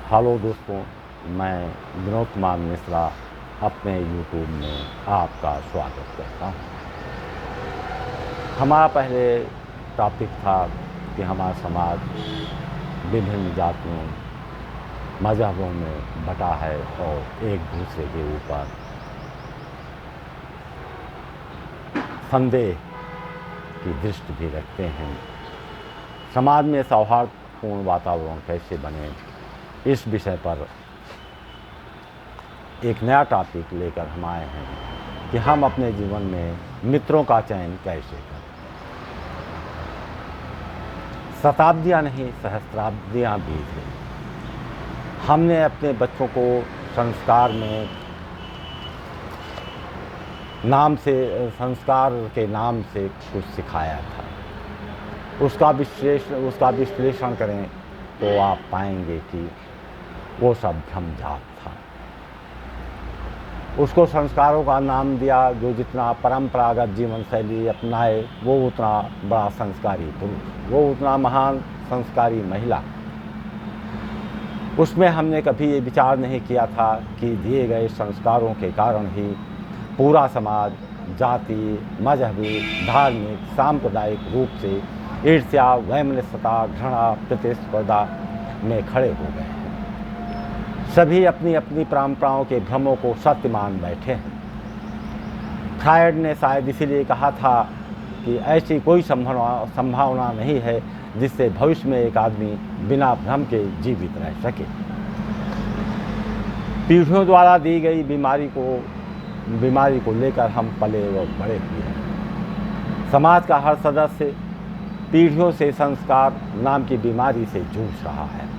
Hello दोस्तों, मैं विनोद कुमार मिश्रा अपने यूट्यूब में आपका स्वागत करता हूँ। हमारा पहले टॉपिक था कि हमारा समाज विभिन्न जातियों मज़हबों में बटा है और एक दूसरे के ऊपर संदेह की दृष्टि भी रखते हैं। समाज में सौहार्दपूर्ण वातावरण कैसे बने, इस विषय पर एक नया टॉपिक लेकर हम आए हैं कि हम अपने जीवन में मित्रों का चयन कैसे करें। शताब्दियाँ नहीं, सहस्त्राब्दियाँ बीत गई। हमने अपने बच्चों को संस्कार के नाम से कुछ सिखाया था। उसका विश्लेषण करें तो आप पाएंगे कि वो सब भ्रमझाट था। उसको संस्कारों का नाम दिया, जो जितना परंपरागत जीवन शैली अपनाए वो उतना बड़ा संस्कारी पुरुष, वो उतना महान संस्कारी महिला। उसमें हमने कभी ये विचार नहीं किया था कि दिए गए संस्कारों के कारण ही पूरा समाज जाति, मजहबी, धार्मिक, सांप्रदायिक रूप से ईर्ष्या, वैमनस्यता, घृणा, प्रतिस्पर्धा में खड़े हो गए हैं। सभी अपनी अपनी परंपराओं के भ्रमों को सत्य मान बैठे हैं। फ्रायड ने शायद इसीलिए कहा था कि ऐसी कोई संभावना नहीं है जिससे भविष्य में एक आदमी बिना भ्रम के जीवित रह सके। पीढ़ियों द्वारा दी गई बीमारी को लेकर हम पले व बड़े हुए हैं। समाज का हर सदस्य पीढ़ियों से संस्कार नाम की बीमारी से जूझ रहा है।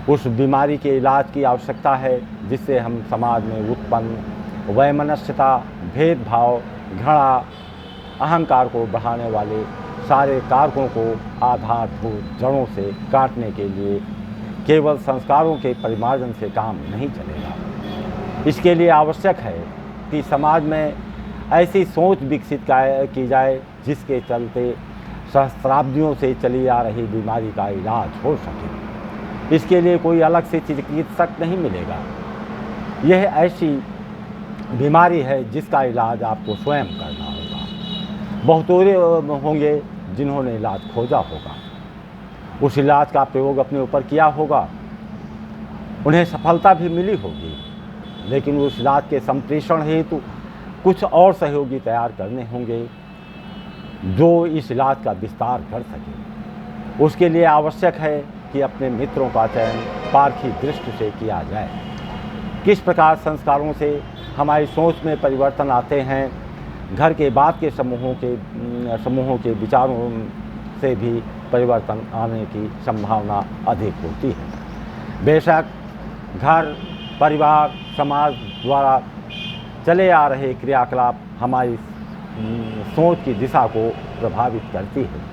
उस बीमारी के इलाज की आवश्यकता है जिससे हम समाज में उत्पन्न वैमनस्यता, भेदभाव, घृणा, अहंकार को बढ़ाने वाले सारे कारकों को आधारभूत जड़ों से काटने के लिए केवल संस्कारों के परिमार्जन से काम नहीं चलेगा। इसके लिए आवश्यक है कि समाज में ऐसी सोच विकसित की जाए जिसके चलते सहस्त्राब्दियों से चली आ रही बीमारी का इलाज हो सके। इसके लिए कोई अलग से चिकित्सक नहीं मिलेगा। यह ऐसी बीमारी है जिसका इलाज आपको स्वयं करना होगा। बहुतोरे होंगे जिन्होंने इलाज खोजा होगा, उस इलाज का प्रयोग अपने ऊपर किया होगा, उन्हें सफलता भी मिली होगी, लेकिन उस इलाज के संप्रेषण हेतु कुछ और सहयोगी तैयार करने होंगे जो इस इलाज का विस्तार कर सके। उसके लिए आवश्यक है कि अपने मित्रों का चयन पारखी दृष्टि से किया जाए। किस प्रकार संस्कारों से हमारी सोच में परिवर्तन आते हैं, घर के बाद के समूहों के विचारों से भी परिवर्तन आने की संभावना अधिक होती है। बेशक घर, परिवार, समाज द्वारा चले आ रहे क्रियाकलाप हमारी सोच की दिशा को प्रभावित करती है।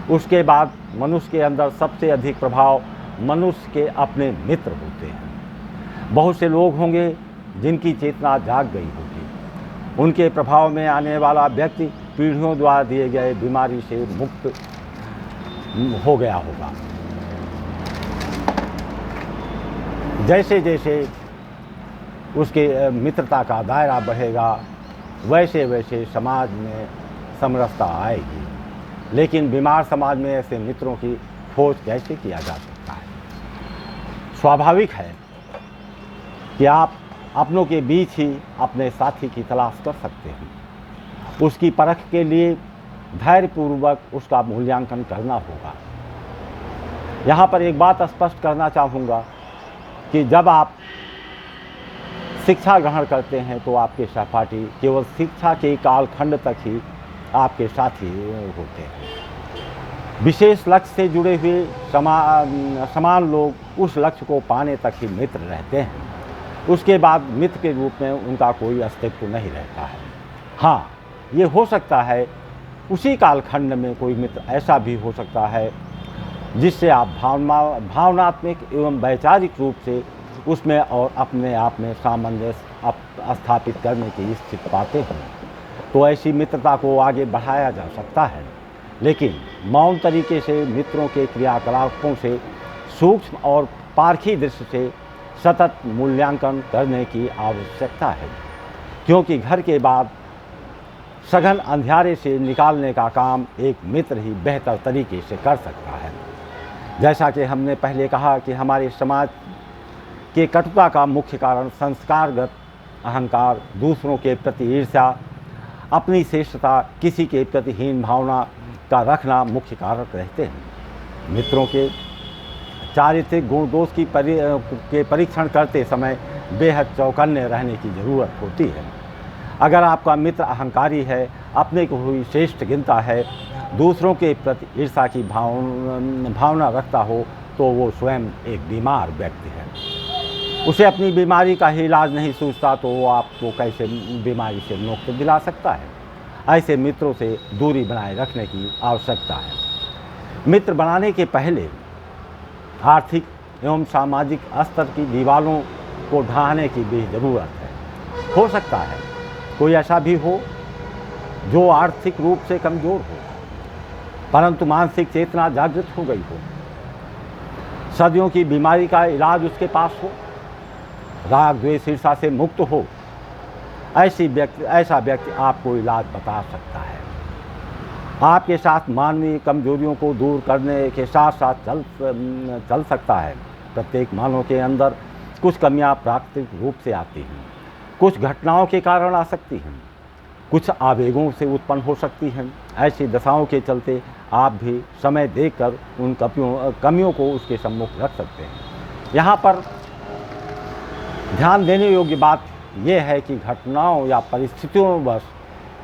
उसके बाद मनुष्य के अंदर सबसे अधिक प्रभाव मनुष्य के अपने मित्र होते हैं। बहुत से लोग होंगे जिनकी चेतना जाग गई होगी। उनके प्रभाव में आने वाला व्यक्ति पीढ़ियों द्वारा दिए गए बीमारी से मुक्त हो गया होगा। जैसे जैसे उसके मित्रता का दायरा बढ़ेगा, वैसे वैसे समाज में समरसता आएगी। लेकिन बीमार समाज में ऐसे मित्रों की खोज कैसे किया जा सकता है? स्वाभाविक है कि आप अपनों के बीच ही अपने साथी की तलाश कर सकते हैं। उसकी परख के लिए धैर्यपूर्वक उसका मूल्यांकन करना होगा। यहाँ पर एक बात स्पष्ट करना चाहूँगा कि जब आप शिक्षा ग्रहण करते हैं तो आपके सहपाठी केवल शिक्षा के कालखंड तक ही आपके साथी होते हैं। विशेष लक्ष्य से जुड़े हुए समान लोग उस लक्ष्य को पाने तक ही मित्र रहते हैं। उसके बाद मित्र के रूप में उनका कोई अस्तित्व नहीं रहता है। हाँ, ये हो सकता है उसी कालखंड में कोई मित्र ऐसा भी हो सकता है जिससे आप भावनात्मक एवं वैचारिक रूप से उसमें और अपने आप में सामंजस्य स्थापित करने की स्थिति पाते हैं। तो ऐसी मित्रता को आगे बढ़ाया जा सकता है। लेकिन मौन तरीके से मित्रों के क्रियाकलापों से सूक्ष्म और पारखी दृष्टि से सतत मूल्यांकन करने की आवश्यकता है, क्योंकि घर के बाद सघन अंधियारे से निकालने का काम एक मित्र ही बेहतर तरीके से कर सकता है। जैसा कि हमने पहले कहा कि हमारे समाज के कटुता का मुख्य कारण संस्कारगत अहंकार, दूसरों के प्रति ईर्ष्या, अपनी श्रेष्ठता, किसी के प्रति हीन भावना का रखना मुख्य कारक रहते हैं। मित्रों के चारित्रिक गुण दोष के परीक्षण करते समय बेहद चौकन्ने रहने की ज़रूरत होती है। अगर आपका मित्र अहंकारी है, अपने को हुई श्रेष्ठ गिनता है, दूसरों के प्रति ईर्ष्या की भावना रखता हो, तो वो स्वयं एक बीमार व्यक्ति है। उसे अपनी बीमारी का ही इलाज नहीं सूझता, तो वो आपको कैसे बीमारी से मुक्त दिला सकता है। ऐसे मित्रों से दूरी बनाए रखने की आवश्यकता है। मित्र बनाने के पहले आर्थिक एवं सामाजिक स्तर की दीवारों को ढाहने की भी ज़रूरत है। हो सकता है कोई ऐसा भी हो जो आर्थिक रूप से कमज़ोर हो, परंतु मानसिक चेतना जागृत हो गई हो, सदियों की बीमारी का इलाज उसके पास हो, राग द्वेष ईर्ष्या से मुक्त हो। ऐसा व्यक्ति आपको इलाज बता सकता है। आपके साथ मानवीय कमजोरियों को दूर करने के साथ साथ चल सकता है। प्रत्येक मानव के अंदर कुछ कमियां प्राकृतिक रूप से आती हैं, कुछ घटनाओं के कारण आ सकती हैं, कुछ आवेगों से उत्पन्न हो सकती हैं। ऐसी दशाओं के चलते आप भी समय देखकर उन कमियों को उसके सम्मुख रख सकते हैं। यहाँ पर ध्यान देने योग्य बात यह है कि घटनाओं या परिस्थितियों बस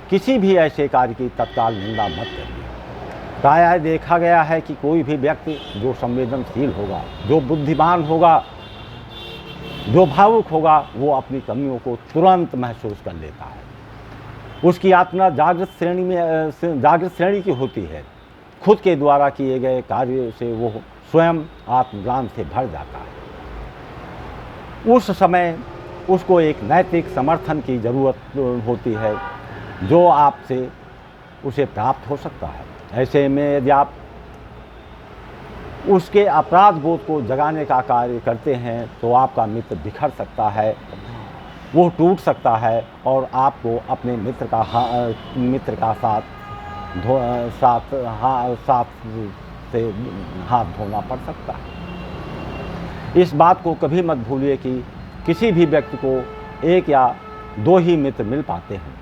किसी भी ऐसे कार्य की तत्काल निंदा मत करिए। प्रायः देखा गया है कि कोई भी व्यक्ति जो संवेदनशील होगा, जो बुद्धिमान होगा, जो भावुक होगा, वो अपनी कमियों को तुरंत महसूस कर लेता है। उसकी आत्मा जागृत श्रेणी की होती है। खुद के द्वारा किए गए कार्य से वो स्वयं आत्मज्ञान से भर जाता है। उस समय उसको एक नैतिक समर्थन की ज़रूरत होती है जो आपसे उसे प्राप्त हो सकता है। ऐसे में यदि आप उसके अपराध बोध को जगाने का कार्य करते हैं तो आपका मित्र बिखर सकता है, वो टूट सकता है और आपको अपने मित्र का साथ से हाथ धोना पड़ सकता है। इस बात को कभी मत भूलिए कि किसी भी व्यक्ति को एक या दो ही मित्र मिल पाते हैं।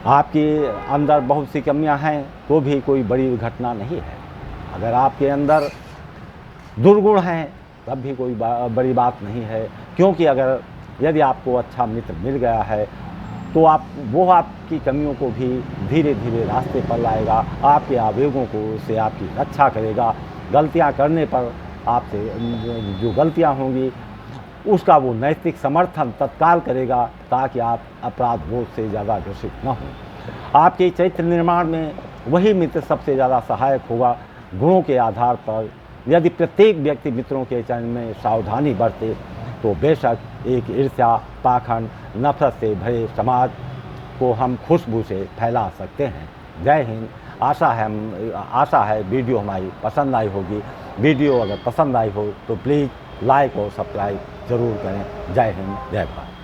आपके अंदर बहुत सी कमियां हैं तो भी कोई बड़ी घटना नहीं है। अगर आपके अंदर दुर्गुण हैं तब भी कोई बड़ी बात नहीं है, क्योंकि यदि आपको अच्छा मित्र मिल गया है तो वो आपकी कमियों को भी धीरे धीरे रास्ते पर लाएगा, आपके आवेगों को से आपकी रक्षा करेगा। गलतियां करने पर आपसे जो गलतियां होंगी उसका वो नैतिक समर्थन तत्काल करेगा, ताकि आप अपराध बोध से ज़्यादा ग्रसित न हों। आपके चरित्र निर्माण में वही मित्र सबसे ज़्यादा सहायक होगा। गुणों के आधार पर यदि प्रत्येक व्यक्ति मित्रों के चयन में सावधानी बरते तो बेशक एक ईर्ष्या, पाखंड, नफरत से भरे समाज को हम खुशबू से फैला सकते हैं। जय हिंद। आशा है वीडियो हमारी पसंद आई होगी। वीडियो अगर पसंद आई हो तो प्लीज़ लाइक और सब्सक्राइब ज़रूर करें। जय हिंद, जय भारत।